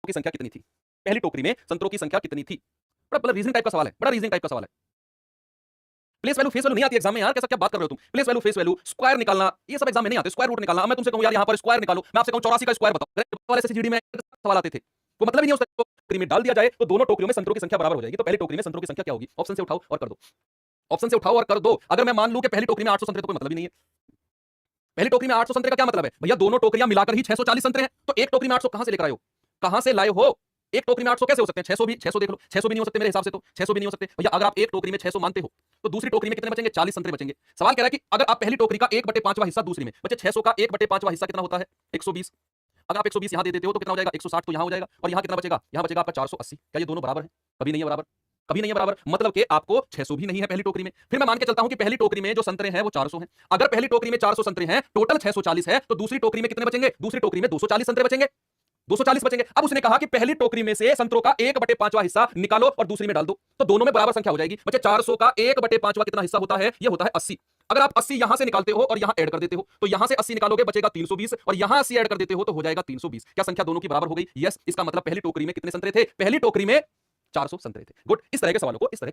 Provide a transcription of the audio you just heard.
की संख्या कितनी थी? पहली टोकरी में संतरों की संख्या कितनी थी? बड़ा मतलब रीजनिंग टाइप का सवाल है, बड़ा रीजनिंग टाइप का सवाल है। प्लेस वैल्यू फेस वैल्यू नहीं आती एग्जाम में यार, कैसा क्या बात कर रहे हो तुम? Place value face value square निकालना ये सब एग्जाम में नहीं आते। स्क्वायर रूट निकालना, अब मैं तुमसे कहूं यार यहां पर स्क्वायर निकालो, मैं आपसे कहूं 84 का स्क्वायर बताओ, वाले से जीडी में सवाल आते थे। तो मतलब ही नहीं, उस टोकरी में डाल दिया जाए तो दोनों टोकरियों में संतरों की संख्या बराबर हो जाएगी। तो पहली टोकरी में संतरों की संख्या क्या होगी? ऑप्शन से उठाओ और कर दो, ऑप्शन से उठाओ और कर दो। अगर मैं मान लूं कि पहली टोकरी में 800 संतरे, तो कोई मतलब ही नहीं है। पहली टोकरी में 800 संतरे का क्या मतलब है भैया? दोनों टोकरियां मिलाकर ही 640 संतरे हैं। तो एक टोकरी में 800 कहां से लेकर आए हो? कहां से लाए हो? एक टोकरी में 800 कैसे हो सकते हैं? 600 भी, 600 देख लो, 600 भी नहीं हो सकते मेरे हिसाब से, तो 600 भी नहीं हो सकते भैया। अगर आप एक टोकरी में 600 मानते हो तो दूसरी टोकरी में कितने बचेंगे? 40 संतरे बचेंगे। सवाल कह रहा है कि अगर आप पहली टोकरी का 1/5वां हिस्सा दूसरी में बचे, 600 का 1/5वां हिस्सा कितना होता है? 120। अगर आप 120 यहां दे देते हो तो कितना हो जाएगा? 160 तो यहां हो जाएगा, और यहां कितना बचेगा? यहां बचेगा आपका 480। क्या ये दोनों बराबर है? कभी नहीं है बराबर, कभी नहीं है बराबर। मतलब कि आपको 600 भी नहीं है पहली टोकरी में। फिर मैं मान के चलता हूं कि पहली टोकरी में जो संतरे हैं वो 400 हैं। अगर पहली टोकरी में 400 संतरे हैं, टोटल 640 है, तो दूसरी टोकरी में कितने बचेंगे? दूसरी टोकरी में 240 संतरे बचेंगे, 240 बचेंगे। अब उसने कहा कि पहली टोकरी में से संतरों का 1/5वां हिस्सा निकालो और दूसरी में डाल दो, तो दोनों में बराबर संख्या हो जाएगी। बच्चे 400 का 1/5वां कितना हिस्सा होता है? ये होता है 80। अगर आप 80 यहां से निकालते हो और यहां ऐड कर देते हो, तो यहां से 80 निकालोगे बचेगा 320, और यहां 80 ऐड कर देते हो तो हो जाएगा 320। क्या संख्या दोनों की बराबर हो गई? यस। इसका मतलब पहली टोकरी में कितने संतरे थे? पहली टोकरी में 400 संतरे थे। गुड। इस तरह के सवालों को इस तरह